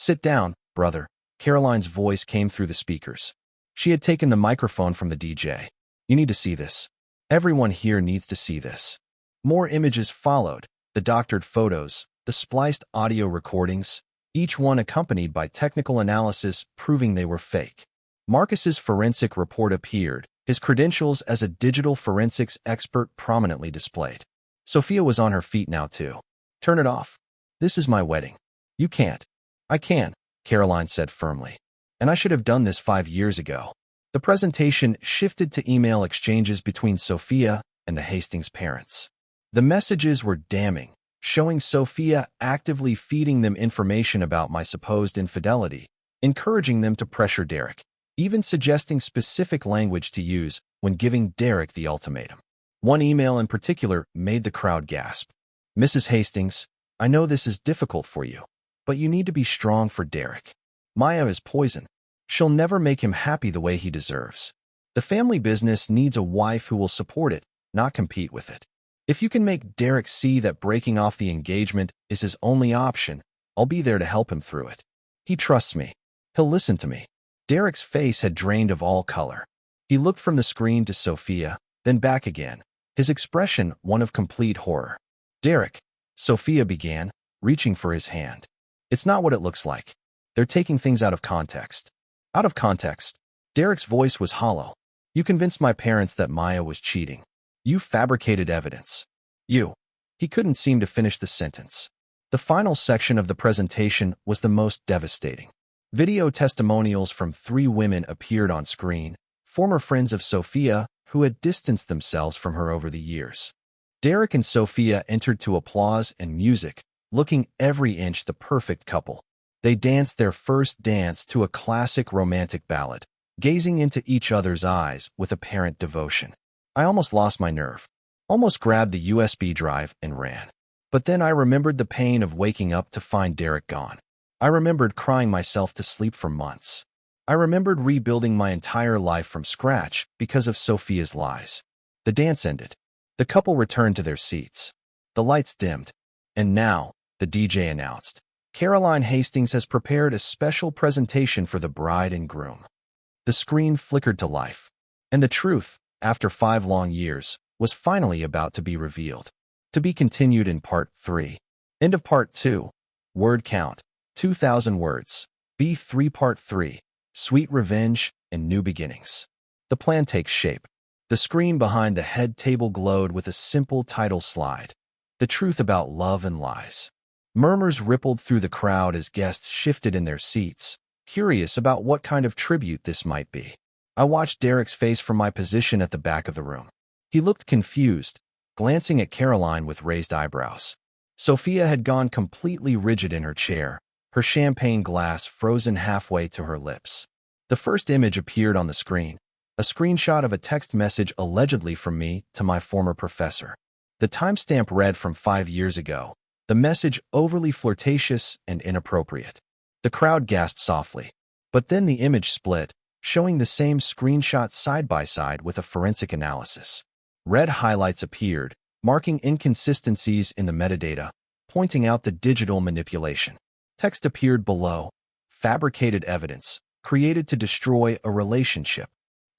Sit down, brother. Caroline's voice came through the speakers. She had taken the microphone from the DJ. You need to see this. Everyone here needs to see this. More images followed, the doctored photos, the spliced audio recordings, each one accompanied by technical analysis proving they were fake. Marcus's forensic report appeared, his credentials as a digital forensics expert prominently displayed. Sophia was on her feet now too. Turn it off. This is my wedding. You can't. I can, Caroline said firmly. And I should have done this 5 years ago. The presentation shifted to email exchanges between Sophia and the Hastings parents. The messages were damning, showing Sophia actively feeding them information about my supposed infidelity, encouraging them to pressure Derek, even suggesting specific language to use when giving Derek the ultimatum. One email in particular made the crowd gasp. Mrs. Hastings, I know this is difficult for you, but you need to be strong for Derek. Maya is poison. She'll never make him happy the way he deserves. The family business needs a wife who will support it, not compete with it. If you can make Derek see that breaking off the engagement is his only option, I'll be there to help him through it. He trusts me. He'll listen to me. Derek's face had drained of all color. He looked from the screen to Sophia, then back again, his expression one of complete horror. Derek, Sophia began, reaching for his hand. It's not what it looks like. They're taking things out of context. Out of context. Derek's voice was hollow. You convinced my parents that Maya was cheating. You fabricated evidence. You. He couldn't seem to finish the sentence. The final section of the presentation was the most devastating. Video testimonials from 3 women appeared on screen, former friends of Sophia who had distanced themselves from her over the years. Derek and Sophia entered to applause and music, looking every inch the perfect couple. They danced their first dance to a classic romantic ballad, gazing into each other's eyes with apparent devotion. I almost lost my nerve, almost grabbed the USB drive and ran. But then I remembered the pain of waking up to find Derek gone. I remembered crying myself to sleep for months. I remembered rebuilding my entire life from scratch because of Sophia's lies. The dance ended. The couple returned to their seats. The lights dimmed. And now, the DJ announced, Caroline Hastings has prepared a special presentation for the bride and groom. The screen flickered to life. And the truth, after 5 long years, was finally about to be revealed. To be continued in Part 3. End of Part 2. Word count, 2,000 words. B3 Part 3. Sweet Revenge and New Beginnings. The plan takes shape. The screen behind the head table glowed with a simple title slide. The truth about love and lies. Murmurs rippled through the crowd as guests shifted in their seats, curious about what kind of tribute this might be. I watched Derek's face from my position at the back of the room. He looked confused, glancing at Caroline with raised eyebrows. Sophia had gone completely rigid in her chair, her champagne glass frozen halfway to her lips. The first image appeared on the screen, a screenshot of a text message allegedly from me to my former professor. The timestamp read from 5 years ago, the message overly flirtatious and inappropriate. The crowd gasped softly, but then the image split, showing the same screenshot side by side with a forensic analysis. Red highlights appeared, marking inconsistencies in the metadata, pointing out the digital manipulation. Text appeared below, fabricated evidence, created to destroy a relationship.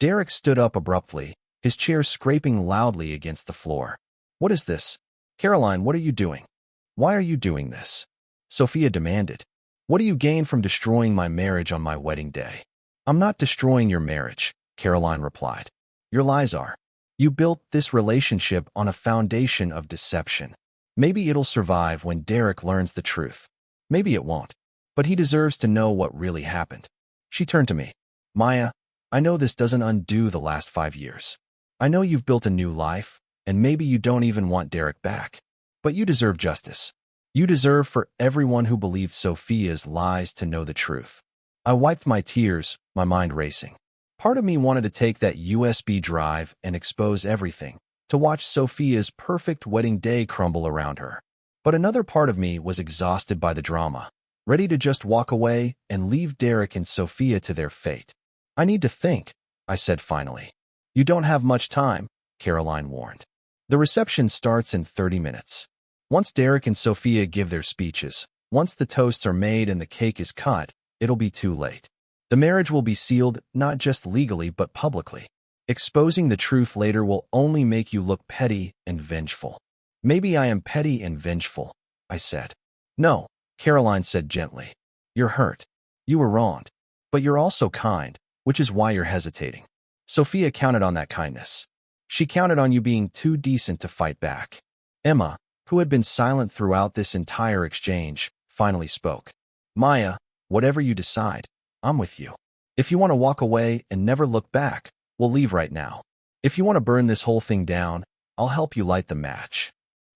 Derek stood up abruptly, his chair scraping loudly against the floor. What is this? Caroline, what are you doing? Why are you doing this? Sophia demanded. What do you gain from destroying my marriage on my wedding day? I'm not destroying your marriage, Caroline replied. Your lies are. You built this relationship on a foundation of deception. Maybe it'll survive when Derek learns the truth. Maybe it won't. But he deserves to know what really happened. She turned to me. Maya, I know this doesn't undo the last 5 years. I know you've built a new life, and maybe you don't even want Derek back. But you deserve justice. You deserve for everyone who believed Sophia's lies to know the truth. I wiped my tears, my mind racing. Part of me wanted to take that USB drive and expose everything, to watch Sophia's perfect wedding day crumble around her. But another part of me was exhausted by the drama, ready to just walk away and leave Derek and Sophia to their fate. I need to think, I said finally. You don't have much time, Caroline warned. The reception starts in 30 minutes. Once Derek and Sophia give their speeches, Once the toasts are made and the cake is cut, it'll be too late. The marriage will be sealed, not just legally but publicly. Exposing the truth later will only make you look petty and vengeful. Maybe I am petty and vengeful, I said. No, Caroline said gently. You're hurt. You were wronged. But you're also kind, which is why you're hesitating. Sophia counted on that kindness. She counted on you being too decent to fight back. Emma, who had been silent throughout this entire exchange, finally spoke. Maya, whatever you decide, I'm with you. If you want to walk away and never look back, we'll leave right now. If you want to burn this whole thing down, I'll help you light the match.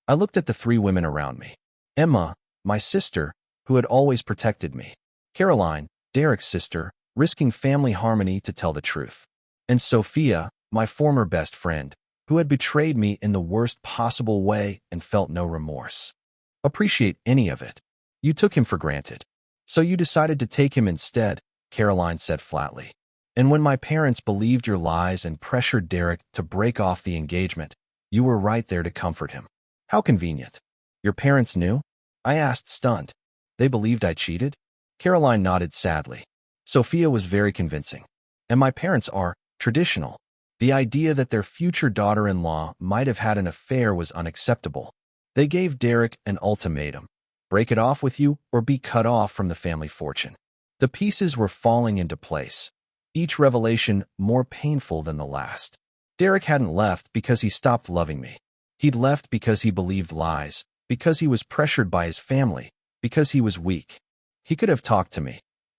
I looked at the three women around me. Emma, my sister, who had always protected me. Caroline, Derek's sister, risking family harmony to tell the truth. And Sophia, my former best friend, who had betrayed me in the worst possible way and felt no remorse. Appreciate any of it. You took him for granted. So you decided to take him instead, Caroline said flatly. And when my parents believed your lies and pressured Derek to break off the engagement, you were right there to comfort him. How convenient. Your parents knew? I asked, stunned. They believed I cheated? Caroline nodded sadly. Sophia was very convincing. And my parents are traditional. The idea that their future daughter-in-law might have had an affair was unacceptable. They gave Derek an ultimatum. Break it off with you or be cut off from the family fortune. The pieces were falling into place, each revelation more painful than the last. Derek hadn't left because he stopped loving me. He'd left because he believed lies, because he was pressured by his family, because he was weak. He could have talked to me,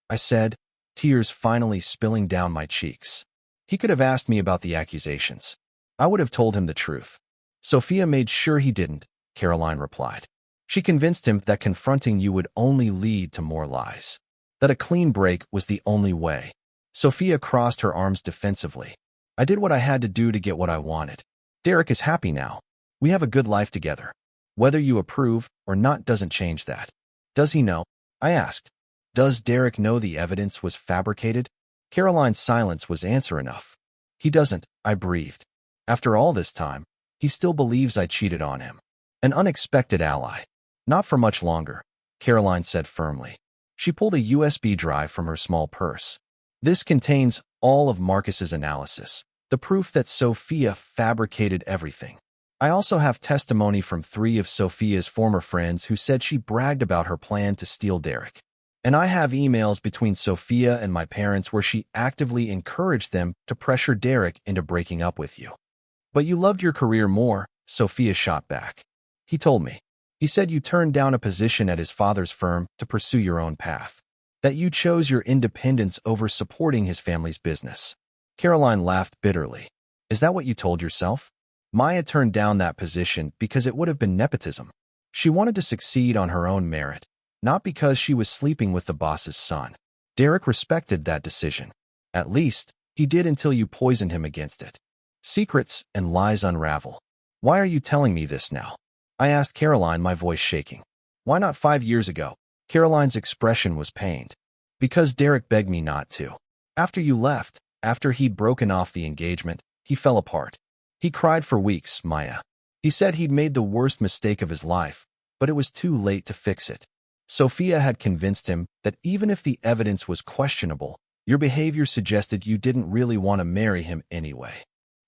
I said, tears finally spilling down my cheeks. He could have asked me about the accusations. I would have told him the truth. Sophia made sure he didn't, Caroline replied. She convinced him that confronting you would only lead to more lies. That a clean break was the only way. Sophia crossed her arms defensively. I did what I had to do to get what I wanted. Derek is happy now. We have a good life together. Whether you approve or not doesn't change that. Does he know? I asked. Does Derek know the evidence was fabricated? Caroline's silence was answer enough. He doesn't, I breathed. After all this time, he still believes I cheated on him. An unexpected ally. Not for much longer, Caroline said firmly. She pulled a USB drive from her small purse. This contains all of Marcus's analysis, the proof that Sophia fabricated everything. I also have testimony from 3 of Sophia's former friends who said she bragged about her plan to steal Derek. And I have emails between Sophia and my parents where she actively encouraged them to pressure Derek into breaking up with you. But you loved your career more, Sophia shot back. He told me. He said you turned down a position at his father's firm to pursue your own path. That you chose your independence over supporting his family's business. Caroline laughed bitterly. Is that what you told yourself? Maya turned down that position because it would have been nepotism. She wanted to succeed on her own merit, not because she was sleeping with the boss's son. Derek respected that decision. At least, he did until you poisoned him against it. Secrets and lies unravel. Why are you telling me this now? I asked Caroline, my voice shaking. Why not 5 years ago? Caroline's expression was pained. Because Derek begged me not to. After you left, after he'd broken off the engagement, he fell apart. He cried for weeks, Maya. He said he'd made the worst mistake of his life, but it was too late to fix it. Sophia had convinced him that even if the evidence was questionable, your behavior suggested you didn't really want to marry him anyway.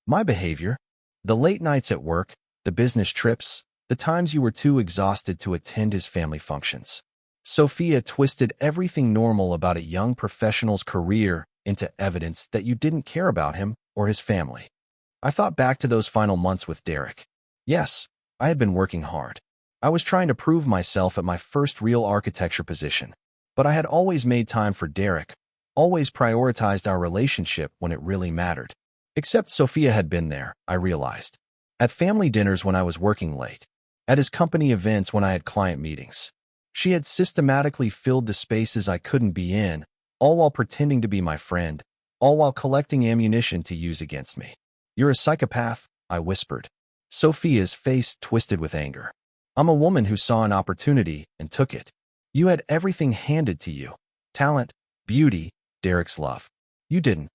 My behavior? The late nights at work, the business trips, the times you were too exhausted to attend his family functions. Sophia twisted everything normal about a young professional's career into evidence that you didn't care about him or his family. I thought back to those final months with Derek. Yes, I had been working hard. I was trying to prove myself at my first real architecture position. But I had always made time for Derek, always prioritized our relationship when it really mattered. Except Sophia had been there, I realized. At family dinners when I was working late. At his company events when I had client meetings. She had systematically filled the spaces I couldn't be in, all while pretending to be my friend, all while collecting ammunition to use against me. You're a psychopath, I whispered. Sophia's face twisted with anger. I'm a woman who saw an opportunity and took it. You had everything handed to you. Talent, beauty, Derek's love. You didn't.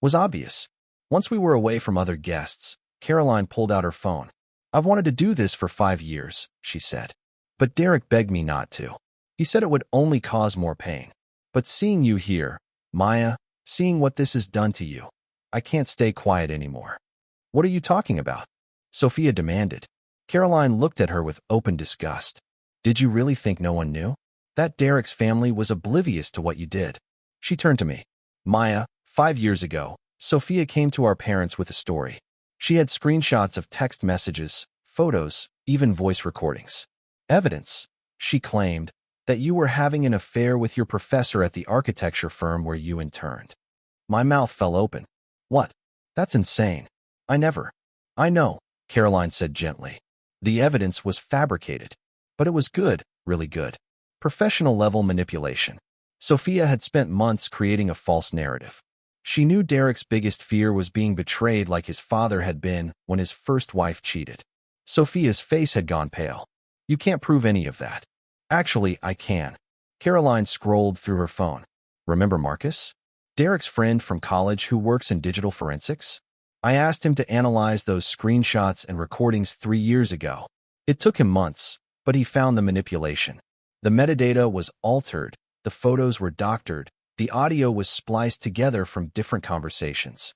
Was obvious. Once we were away from other guests, Caroline pulled out her phone. I've wanted to do this for 5 years, she said. But Derek begged me not to. He said it would only cause more pain. But seeing you here, Maya, seeing what this has done to you, I can't stay quiet anymore. What are you talking about? Sophia demanded. Caroline looked at her with open disgust. Did you really think no one knew? That Derek's family was oblivious to what you did. She turned to me. Maya, 5 years ago, Sophia came to our parents with a story. She had screenshots of text messages, photos, even voice recordings. Evidence, she claimed, that you were having an affair with your professor at the architecture firm where you interned. My mouth fell open. What? That's insane. I know, Caroline said gently. The evidence was fabricated. But it was good, really good. Professional-level manipulation. Sophia had spent months creating a false narrative. She knew Derek's biggest fear was being betrayed like his father had been when his first wife cheated. Sophia's face had gone pale. You can't prove any of that. Actually, I can. Caroline scrolled through her phone. Remember Marcus? Derek's friend from college who works in digital forensics? I asked him to analyze those screenshots and recordings 3 years ago. It took him months, but he found the manipulation. The metadata was altered, the photos were doctored, the audio was spliced together from different conversations.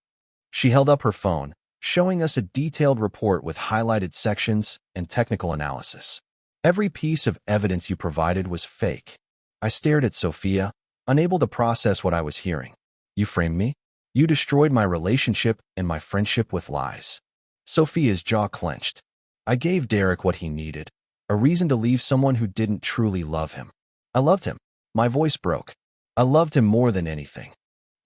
She held up her phone, showing us a detailed report with highlighted sections and technical analysis. Every piece of evidence you provided was fake. I stared at Sophia, unable to process what I was hearing. You framed me? You destroyed my relationship and my friendship with lies. Sophia's jaw clenched. I gave Derek what he needed, a reason to leave someone who didn't truly love him. I loved him. My voice broke. I loved him more than anything.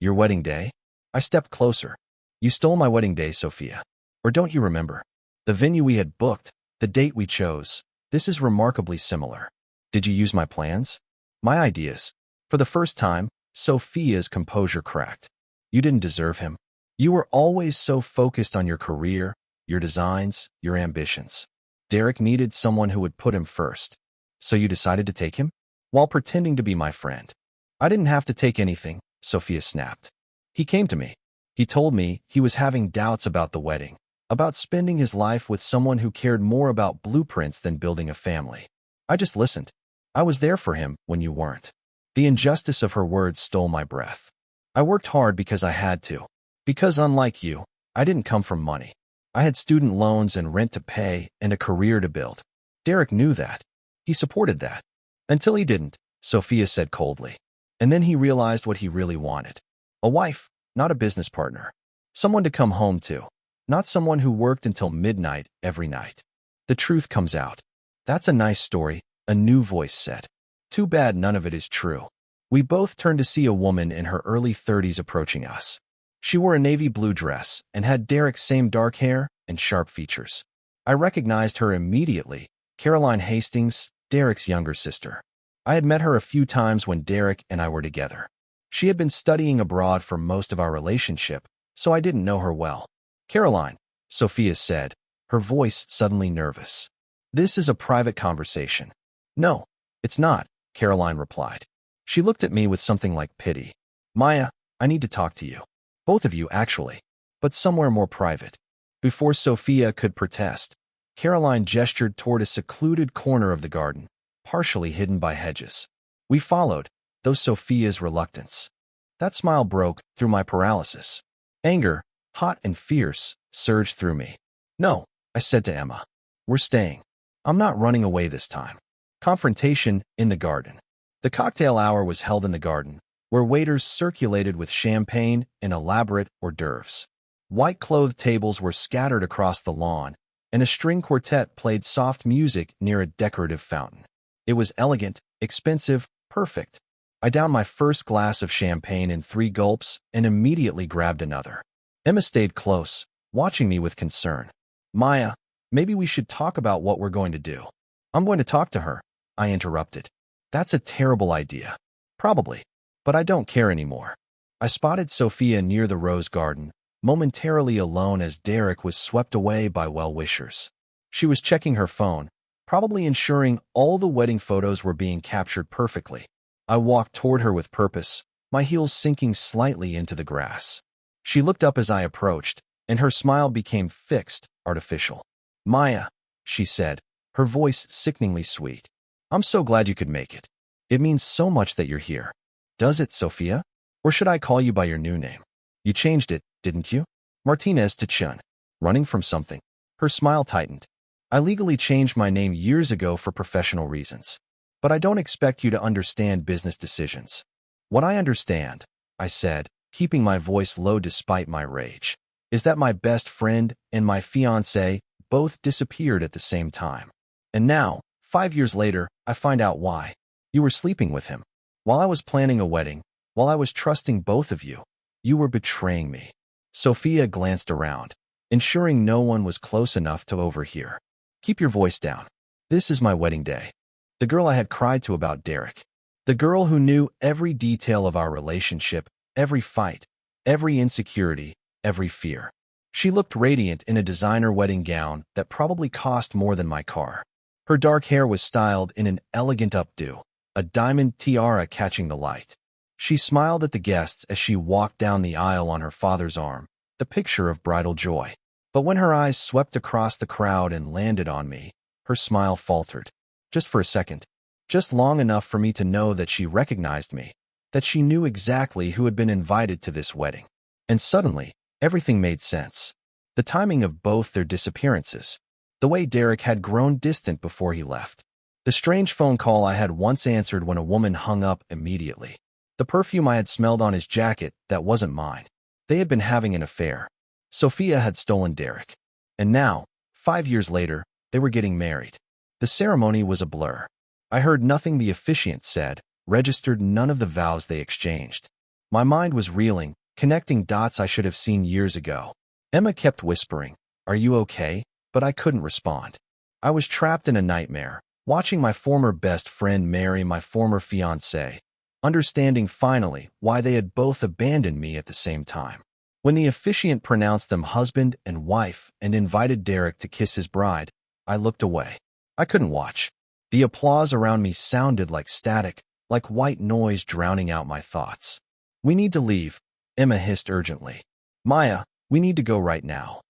Your wedding day? I stepped closer. You stole my wedding day, Sophia. Or don't you remember? The venue we had booked, the date we chose. This is remarkably similar. Did you use my plans? My ideas. For the first time, Sophia's composure cracked. You didn't deserve him. You were always so focused on your career, your designs, your ambitions. Derek needed someone who would put him first. So you decided to take him? While pretending to be my friend. I didn't have to take anything, Sophia snapped. He came to me. He told me he was having doubts about the wedding, about spending his life with someone who cared more about blueprints than building a family. I just listened. I was there for him when you weren't. The injustice of her words stole my breath. I worked hard because I had to. Because unlike you, I didn't come from money. I had student loans and rent to pay and a career to build. Derek knew that. He supported that. Until he didn't, Sophia said coldly. And then he realized what he really wanted. A wife, not a business partner. Someone to come home to. Not someone who worked until midnight every night. The truth comes out. That's a nice story, a new voice said. Too bad none of it is true. We both turned to see a woman in her early 30s approaching us. She wore a navy blue dress and had Derek's same dark hair and sharp features. I recognized her immediately, Caroline Hastings, Derek's younger sister. I had met her a few times when Derek and I were together. She had been studying abroad for most of our relationship, so I didn't know her well. Caroline, Sophia said, her voice suddenly nervous. This is a private conversation. No, it's not, Caroline replied. She looked at me with something like pity. Maya, I need to talk to you. Both of you, actually. But somewhere more private. Before Sophia could protest, Caroline gestured toward a secluded corner of the garden, partially hidden by hedges. We followed, though Sophia's reluctance. That smile broke through my paralysis. Anger, hot and fierce, surged through me. No, I said to Emma. We're staying. I'm not running away this time. Confrontation in the garden. The cocktail hour was held in the garden, where waiters circulated with champagne and elaborate hors d'oeuvres. White-clothed tables were scattered across the lawn, and a string quartet played soft music near a decorative fountain. It was elegant, expensive, perfect. I downed my first glass of champagne in 3 gulps and immediately grabbed another. Emma stayed close, watching me with concern. Maya, maybe we should talk about what we're going to do. I'm going to talk to her, I interrupted. That's a terrible idea. Probably. But I don't care anymore. I spotted Sophia near the rose garden, momentarily alone as Derek was swept away by well-wishers. She was checking her phone, probably ensuring all the wedding photos were being captured perfectly. I walked toward her with purpose, my heels sinking slightly into the grass. She looked up as I approached, and her smile became fixed, artificial. Maya, she said, her voice sickeningly sweet. I'm so glad you could make it. It means so much that you're here. Does it, Sophia? Or should I call you by your new name? You changed it, didn't you? Martinez to Chun. Running from something. Her smile tightened. I legally changed my name years ago for professional reasons. But I don't expect you to understand business decisions. What I understand, I said, keeping my voice low despite my rage, is that my best friend and my fiancé both disappeared at the same time. And now, 5 years later, I find out why. You were sleeping with him. While I was planning a wedding, while I was trusting both of you, you were betraying me. Sophia glanced around, ensuring no one was close enough to overhear. Keep your voice down. This is my wedding day. The girl I had cried to about Derek. The girl who knew every detail of our relationship, every fight, every insecurity, every fear. She looked radiant in a designer wedding gown that probably cost more than my car. Her dark hair was styled in an elegant updo, a diamond tiara catching the light. She smiled at the guests as she walked down the aisle on her father's arm, the picture of bridal joy. But when her eyes swept across the crowd and landed on me, her smile faltered. Just for a second. Just long enough for me to know that she recognized me, that she knew exactly who had been invited to this wedding. And suddenly, everything made sense. The timing of both their disappearances. The way Derek had grown distant before he left. The strange phone call I had once answered when a woman hung up immediately. The perfume I had smelled on his jacket that wasn't mine. They had been having an affair. Sophia had stolen Derek. And now, 5 years later, they were getting married. The ceremony was a blur. I heard nothing the officiant said, registered none of the vows they exchanged. My mind was reeling, connecting dots I should have seen years ago. Emma kept whispering, "Are you okay?" But I couldn't respond. I was trapped in a nightmare, watching my former best friend marry my former fiancé, understanding finally why they had both abandoned me at the same time. When the officiant pronounced them husband and wife and invited Derek to kiss his bride, I looked away. I couldn't watch. The applause around me sounded like static, like white noise drowning out my thoughts. "We need to leave," Emma hissed urgently. "Maya, we need to go right now."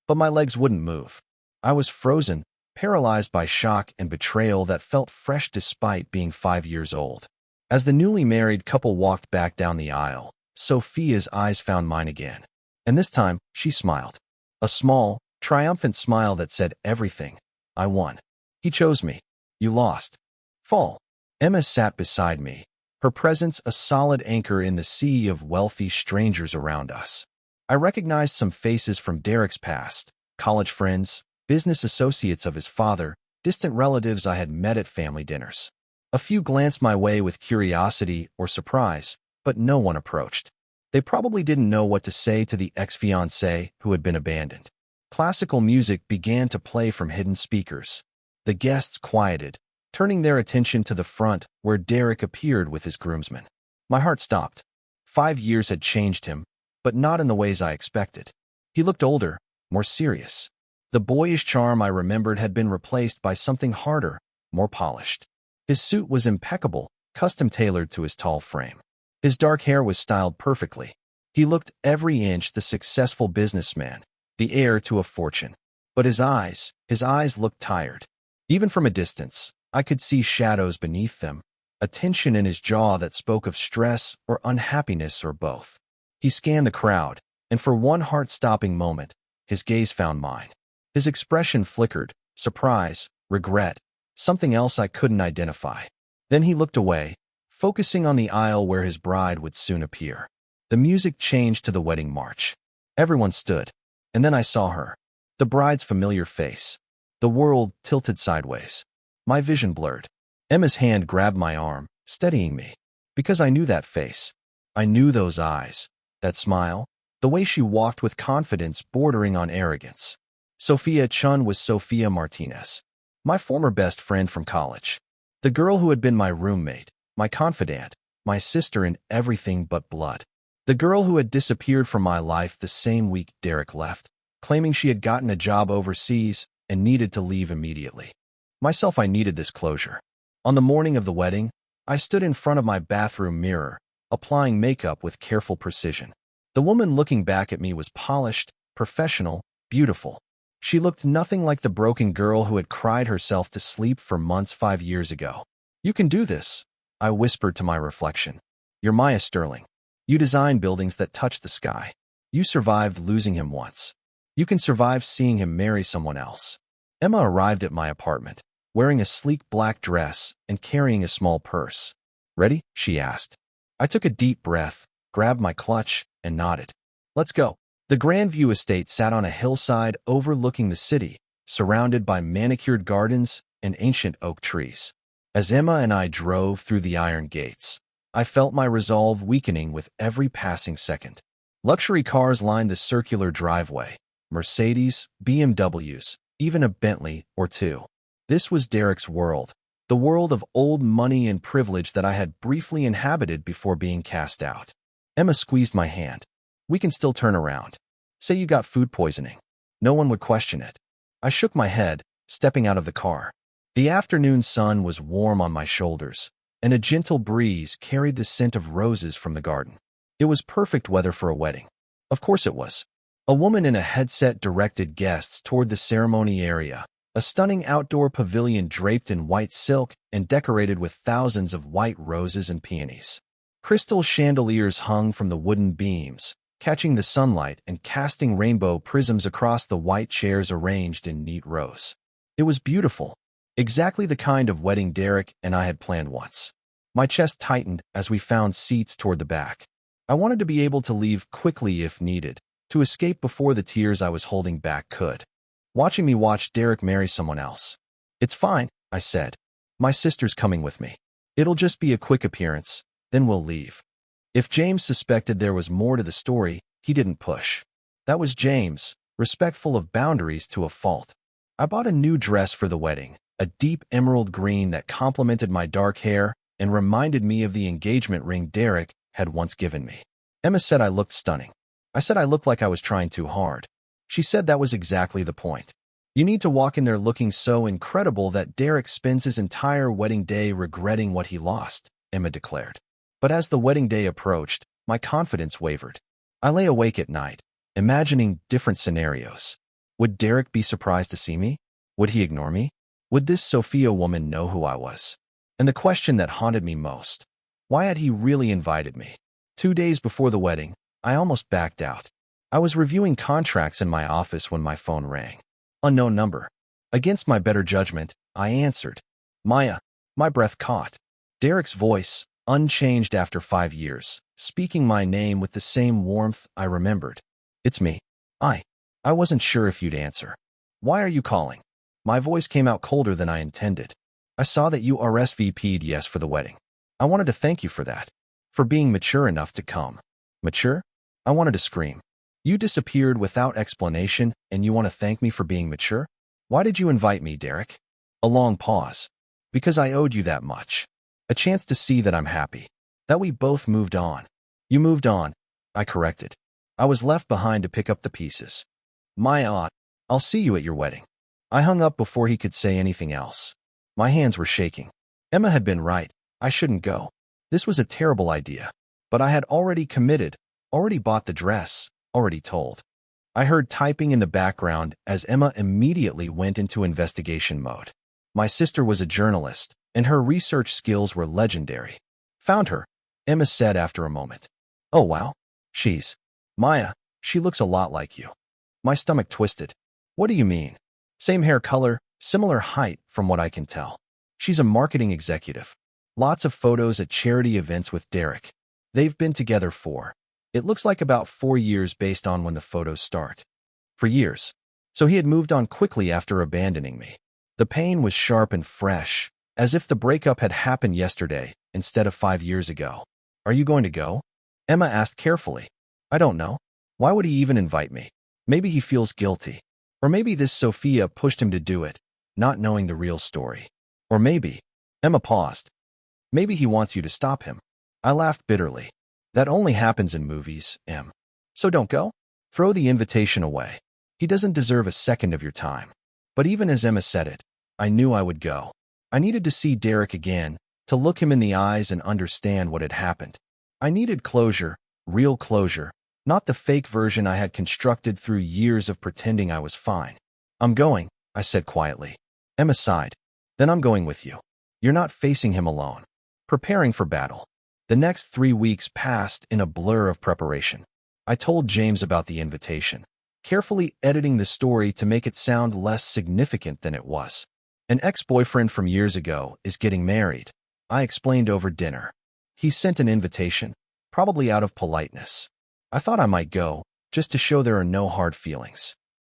But my legs wouldn't move. I was frozen, paralyzed by shock and betrayal that felt fresh despite being 5 years old. As the newly married couple walked back down the aisle, Sophia's eyes found mine again. And this time, she smiled. A small, triumphant smile that said everything. I won. He chose me. You lost. Fall. Emma sat beside me, her presence a solid anchor in the sea of wealthy strangers around us. I recognized some faces from Derek's past, college friends, business associates of his father, distant relatives I had met at family dinners. A few glanced my way with curiosity or surprise, but no one approached. They probably didn't know what to say to the ex-fiancé who had been abandoned. Classical music began to play from hidden speakers. The guests quieted, turning their attention to the front where Derek appeared with his groomsmen. My heart stopped. 5 years had changed him, but not in the ways I expected. He looked older, more serious. The boyish charm I remembered had been replaced by something harder, more polished. His suit was impeccable, custom-tailored to his tall frame. His dark hair was styled perfectly. He looked every inch the successful businessman, the heir to a fortune. But his eyes looked tired. Even from a distance, I could see shadows beneath them, a tension in his jaw that spoke of stress or unhappiness or both. He scanned the crowd, and for one heart-stopping moment, his gaze found mine. His expression flickered, surprise, regret, something else I couldn't identify. Then he looked away, focusing on the aisle where his bride would soon appear. The music changed to the wedding march. Everyone stood, and then I saw her, the bride's familiar face. The world tilted sideways. My vision blurred. Emma's hand grabbed my arm, steadying me. Because I knew that face. I knew those eyes, that smile, the way she walked with confidence bordering on arrogance. Sophia Chun was Sophia Martinez, my former best friend from college. The girl who had been my roommate, my confidant, my sister in everything but blood. The girl who had disappeared from my life the same week Derek left, claiming she had gotten a job overseas and needed to leave immediately. Myself, I needed this closure. On the morning of the wedding, I stood in front of my bathroom mirror, applying makeup with careful precision. The woman looking back at me was polished, professional, beautiful. She looked nothing like the broken girl who had cried herself to sleep for months 5 years ago. "You can do this," I whispered to my reflection. You're Maya Sterling. You design buildings that touch the sky. You survived losing him once. You can survive seeing him marry someone else. Emma arrived at my apartment, wearing a sleek black dress and carrying a small purse. Ready? She asked. I took a deep breath, grabbed my clutch, and nodded. Let's go. The Grandview estate sat on a hillside overlooking the city, surrounded by manicured gardens and ancient oak trees. As Emma and I drove through the iron gates, I felt my resolve weakening with every passing second. Luxury cars lined the circular driveway. Mercedes, BMWs, even a Bentley or two. This was Derek's world, the world of old money and privilege that I had briefly inhabited before being cast out. Emma squeezed my hand. We can still turn around. Say you got food poisoning. No one would question it. I shook my head, stepping out of the car. The afternoon sun was warm on my shoulders, and a gentle breeze carried the scent of roses from the garden. It was perfect weather for a wedding. Of course it was. A woman in a headset directed guests toward the ceremony area, a stunning outdoor pavilion draped in white silk and decorated with thousands of white roses and peonies. Crystal chandeliers hung from the wooden beams, catching the sunlight and casting rainbow prisms across the white chairs arranged in neat rows. It was beautiful, exactly the kind of wedding Derek and I had planned once. My chest tightened as we found seats toward the back. I wanted to be able to leave quickly if needed, to escape before the tears I was holding back could. Watching me watch Derek marry someone else. It's fine, I said. My sister's coming with me. It'll just be a quick appearance, then we'll leave. If James suspected there was more to the story, he didn't push. That was James, respectful of boundaries to a fault. I bought a new dress for the wedding, a deep emerald green that complemented my dark hair and reminded me of the engagement ring Derek had once given me. Emma said I looked stunning. I said I looked like I was trying too hard. She said that was exactly the point. You need to walk in there looking so incredible that Derek spends his entire wedding day regretting what he lost, Emma declared. But as the wedding day approached, my confidence wavered. I lay awake at night, imagining different scenarios. Would Derek be surprised to see me? Would he ignore me? Would this Sophia woman know who I was? And the question that haunted me most, why had he really invited me? 2 days before the wedding, I almost backed out. I was reviewing contracts in my office when my phone rang. Unknown number. Against my better judgment, I answered. Maya. My breath caught. Derek's voice, unchanged after 5 years, speaking my name with the same warmth I remembered. It's me. I wasn't sure if you'd answer. Why are you calling? My voice came out colder than I intended. I saw that you RSVP'd yes for the wedding. I wanted to thank you for that. For being mature enough to come. Mature? I wanted to scream. You disappeared without explanation, and you want to thank me for being mature? Why did you invite me, Derek? A long pause. Because I owed you that much. A chance to see that I'm happy. That we both moved on. You moved on, I corrected. I was left behind to pick up the pieces. My aunt, I'll see you at your wedding. I hung up before he could say anything else. My hands were shaking. Emma had been right. I shouldn't go. This was a terrible idea. But I had already committed, already bought the dress, already told. I heard typing in the background as Emma immediately went into investigation mode. My sister was a journalist, and her research skills were legendary. Found her, Emma said after a moment. Oh wow. She's Maya, she looks a lot like you. My stomach twisted. What do you mean? Same hair color, similar height from what I can tell. She's a marketing executive. Lots of photos at charity events with Derek. They've been together it looks like about 4 years based on when the photos start. For years. So he had moved on quickly after abandoning me. The pain was sharp and fresh, as if the breakup had happened yesterday instead of 5 years ago. Are you going to go? Emma asked carefully. I don't know. Why would he even invite me? Maybe he feels guilty. Or maybe this Sophia pushed him to do it, not knowing the real story. Or maybe, Emma paused. Maybe he wants you to stop him. I laughed bitterly. That only happens in movies, Em. So don't go? Throw the invitation away. He doesn't deserve a second of your time. But even as Emma said it, I knew I would go. I needed to see Derek again, to look him in the eyes and understand what had happened. I needed closure, real closure, not the fake version I had constructed through years of pretending I was fine. I'm going, I said quietly. Emma sighed. Then I'm going with you. You're not facing him alone. preparing for battle. The next 3 weeks passed in a blur of preparation. I told James about the invitation, carefully editing the story to make it sound less significant than it was. An ex-boyfriend from years ago is getting married, I explained over dinner. He sent an invitation, probably out of politeness. I thought I might go, just to show there are no hard feelings.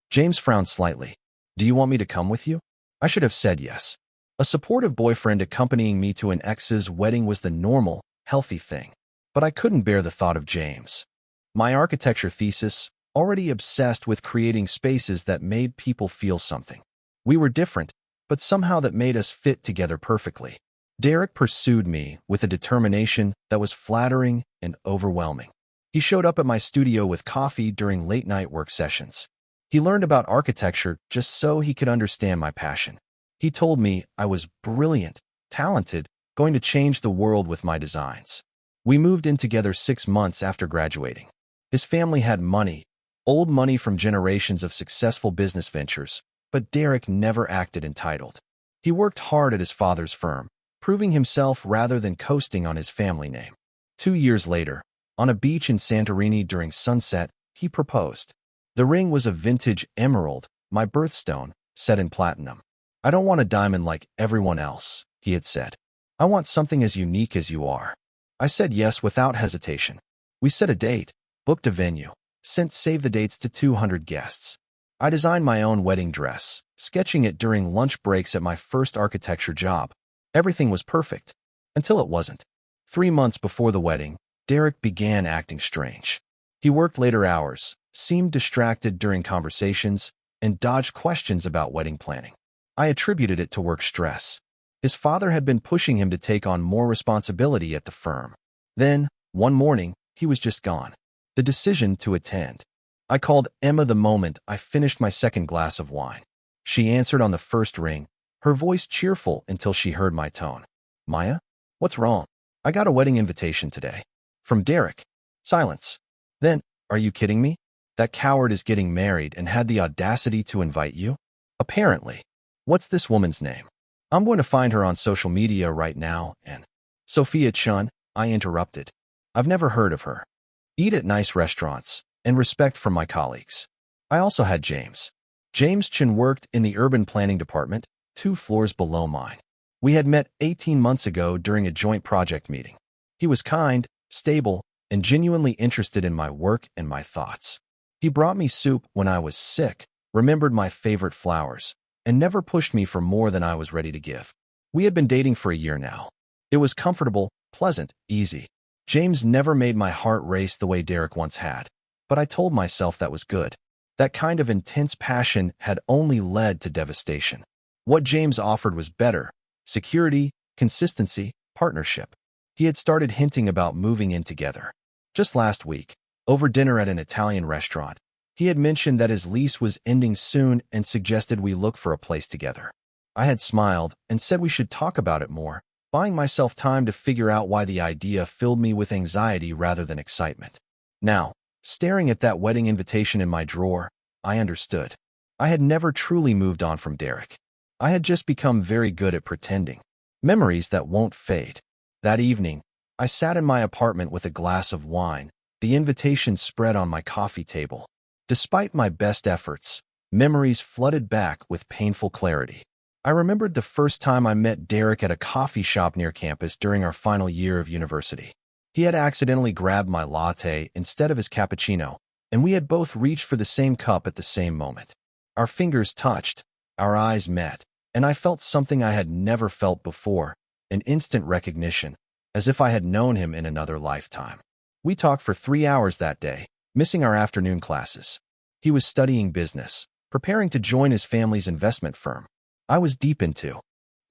James frowned slightly. Do you want me to come with you? I should have said yes. A supportive boyfriend accompanying me to an ex's wedding was the normal, healthy thing. But I couldn't bear the thought of James. My architecture thesis, already obsessed with creating spaces that made people feel something. We were different, but somehow that made us fit together perfectly. Derek pursued me with a determination that was flattering and overwhelming. He showed up at my studio with coffee during late-night work sessions. He learned about architecture just so he could understand my passion. He told me I was brilliant, talented, going to change the world with my designs. We moved in together 6 months after graduating. His family had money, old money from generations of successful business ventures, but Derek never acted entitled. He worked hard at his father's firm, proving himself rather than coasting on his family name. 2 years later, on a beach in Santorini during sunset, he proposed. The ring was a vintage emerald, my birthstone, set in platinum. I don't want a diamond like everyone else, he had said. I want something as unique as you are. I said yes without hesitation. We set a date, booked a venue, sent save the dates to 200 guests. I designed my own wedding dress, sketching it during lunch breaks at my first architecture job. Everything was perfect, until it wasn't. 3 months before the wedding, Derek began acting strange. He worked later hours, seemed distracted during conversations, and dodged questions about wedding planning. I attributed it to work stress. His father had been pushing him to take on more responsibility at the firm. Then, one morning, he was just gone. The decision to attend. I called Emma the moment I finished my second glass of wine. She answered on the first ring, her voice cheerful until she heard my tone. Maya? What's wrong? I got a wedding invitation today. From Derek. Silence. Then, are you kidding me? That coward is getting married and had the audacity to invite you? Apparently. What's this woman's name? I'm going to find her on social media right now and… Sophia Chun, I interrupted. I've never heard of her. Eat at nice restaurants, and respect from my colleagues. I also had James. James Chun worked in the urban planning department, 2 floors below mine. We had met 18 months ago during a joint project meeting. He was kind, stable, and genuinely interested in my work and my thoughts. He brought me soup when I was sick, remembered my favorite flowers, and never pushed me for more than I was ready to give. We had been dating for a year now. It was comfortable, pleasant, easy. James never made my heart race the way Derek once had. But I told myself that was good. That kind of intense passion had only led to devastation. What James offered was better: security, consistency, partnership. He had started hinting about moving in together. Just last week, over dinner at an Italian restaurant, he had mentioned that his lease was ending soon and suggested we look for a place together. I had smiled and said we should talk about it more, buying myself time to figure out why the idea filled me with anxiety rather than excitement. Now, staring at that wedding invitation in my drawer, I understood. I had never truly moved on from Derek. I had just become very good at pretending. Memories that won't fade. That evening, I sat in my apartment with a glass of wine, the invitation spread on my coffee table. Despite my best efforts, memories flooded back with painful clarity. I remembered the first time I met Derek at a coffee shop near campus during our final year of university. He had accidentally grabbed my latte instead of his cappuccino, and we had both reached for the same cup at the same moment. Our fingers touched, our eyes met, and I felt something I had never felt before, an instant recognition, as if I had known him in another lifetime. We talked for 3 hours that day, missing our afternoon classes. He was studying business, preparing to join his family's investment firm. I was deep into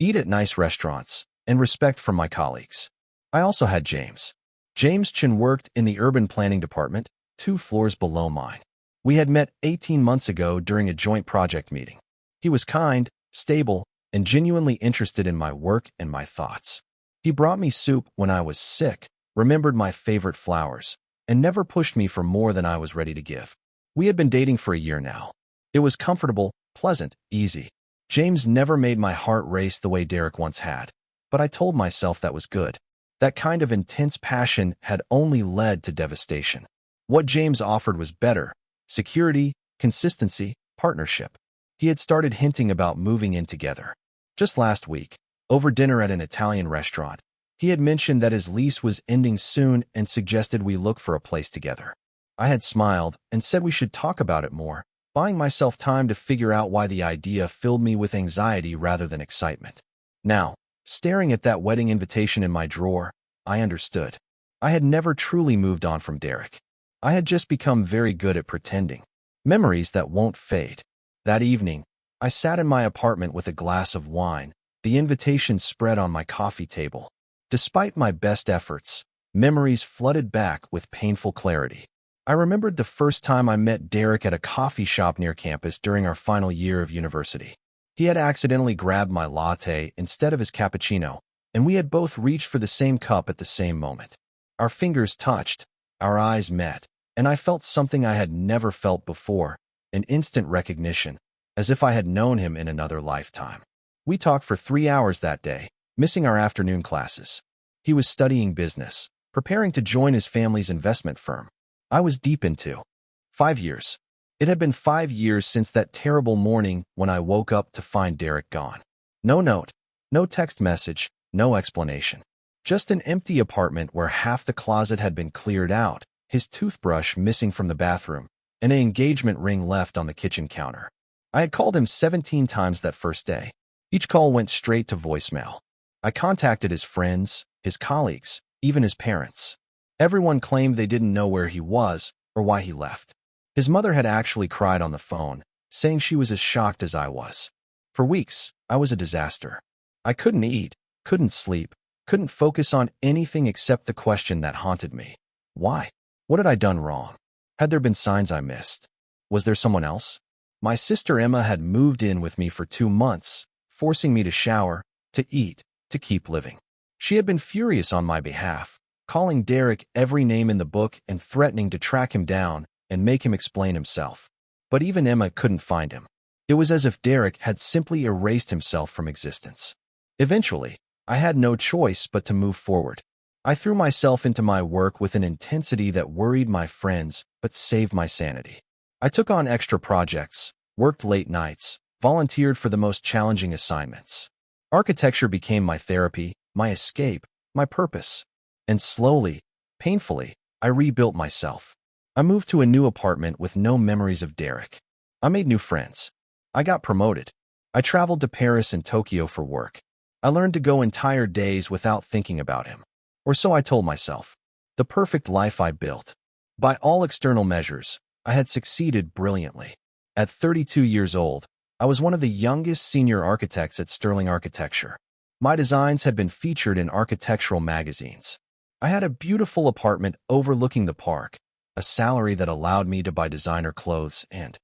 eat at nice restaurants and respect from my colleagues. I also had James. James Chun worked in the urban planning department, 2 floors below mine. We had met 18 months ago during a joint project meeting. He was kind, stable, and genuinely interested in my work and my thoughts. He brought me soup when I was sick, remembered my favorite flowers, and never pushed me for more than I was ready to give. We had been dating for a year now. It was comfortable, pleasant, easy. James never made my heart race the way Derek once had. But I told myself that was good. That kind of intense passion had only led to devastation. What James offered was better: security, consistency, partnership. He had started hinting about moving in together. Just last week, over dinner at an Italian restaurant, he had mentioned that his lease was ending soon and suggested we look for a place together. I had smiled and said we should talk about it more, buying myself time to figure out why the idea filled me with anxiety rather than excitement. Now, staring at that wedding invitation in my drawer, I understood. I had never truly moved on from Derek. I had just become very good at pretending. Memories that won't fade. That evening, I sat in my apartment with a glass of wine, the invitation spread on my coffee table. Despite my best efforts, memories flooded back with painful clarity. I remembered the first time I met Derek at a coffee shop near campus during our final year of university. He had accidentally grabbed my latte instead of his cappuccino, and we had both reached for the same cup at the same moment. Our fingers touched, our eyes met, and I felt something I had never felt before, an instant recognition, as if I had known him in another lifetime. We talked for 3 hours that day, missing our afternoon classes. He was studying business, preparing to join his family's investment firm. I was deep into 5 years. It had been 5 years since that terrible morning when I woke up to find Derek gone. No note, no text message, no explanation. Just an empty apartment where half the closet had been cleared out, his toothbrush missing from the bathroom, and an engagement ring left on the kitchen counter. I had called him 17 times that first day. Each call went straight to voicemail. I contacted his friends, his colleagues, even his parents. Everyone claimed they didn't know where he was or why he left. His mother had actually cried on the phone, saying she was as shocked as I was. For weeks, I was a disaster. I couldn't eat, couldn't sleep, couldn't focus on anything except the question that haunted me. Why? What had I done wrong? Had there been signs I missed? Was there someone else? My sister Emma had moved in with me for 2 months, forcing me to shower, to eat, to keep living. She had been furious on my behalf, calling Derek every name in the book and threatening to track him down and make him explain himself. But even Emma couldn't find him. It was as if Derek had simply erased himself from existence. Eventually, I had no choice but to move forward. I threw myself into my work with an intensity that worried my friends but saved my sanity. I took on extra projects, worked late nights, volunteered for the most challenging assignments. Architecture became my therapy, my escape, my purpose. And slowly, painfully, I rebuilt myself. I moved to a new apartment with no memories of Derek. I made new friends. I got promoted. I traveled to Paris and Tokyo for work. I learned to go entire days without thinking about him. Or so I told myself. The perfect life I built. By all external measures, I had succeeded brilliantly. At 32 years old, I was one of the youngest senior architects at Sterling Architecture. My designs had been featured in architectural magazines. I had a beautiful apartment overlooking the park, a salary that allowed me to buy designer clothes, and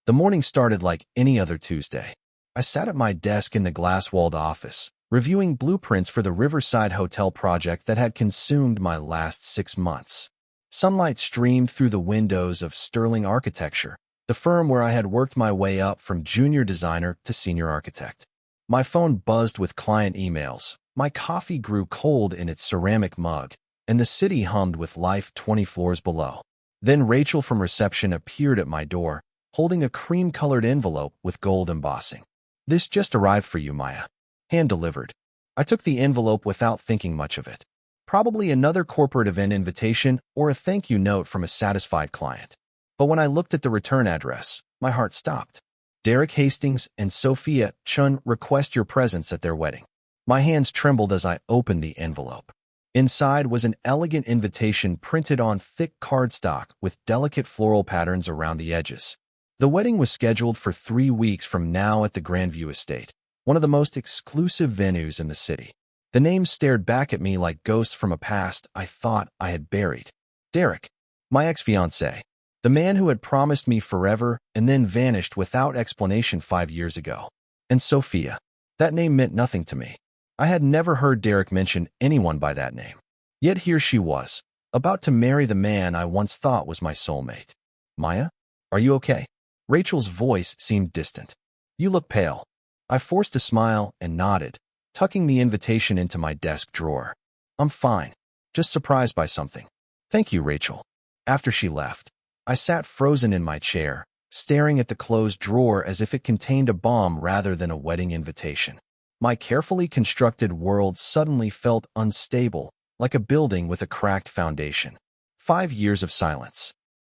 the morning started like any other Tuesday. I sat at my desk in the glass-walled office, reviewing blueprints for the Riverside Hotel project that had consumed my last 6 months. Sunlight streamed through the windows of Sterling Architecture, the firm where I had worked my way up from junior designer to senior architect. My phone buzzed with client emails, my coffee grew cold in its ceramic mug, and the city hummed with life 20 floors below. Then Rachel from reception appeared at my door, holding a cream-colored envelope with gold embossing. "This just arrived for you, Maya." Hand-delivered. I took the envelope without thinking much of it. Probably another corporate event invitation or a thank you note from a satisfied client. But when I looked at the return address, my heart stopped. Derek Hastings and Sophia Chun request your presence at their wedding. My hands trembled as I opened the envelope. Inside was an elegant invitation printed on thick cardstock with delicate floral patterns around the edges. The wedding was scheduled for 3 weeks from now at the Grandview Estate, one of the most exclusive venues in the city. The names stared back at me like ghosts from a past I thought I had buried. Derek, my ex-fiancé, the man who had promised me forever and then vanished without explanation 5 years ago. And Sophia. That name meant nothing to me. I had never heard Derek mention anyone by that name. Yet here she was, about to marry the man I once thought was my soulmate. "Maya, are you okay?" Rachel's voice seemed distant. "You look pale." I forced a smile and nodded, tucking the invitation into my desk drawer. I'm fine. Just surprised by something. Thank you, Rachel. After she left, I sat frozen in my chair, staring at the closed drawer as if it contained a bomb rather than a wedding invitation. My carefully constructed world suddenly felt unstable, like a building with a cracked foundation. 5 years of silence.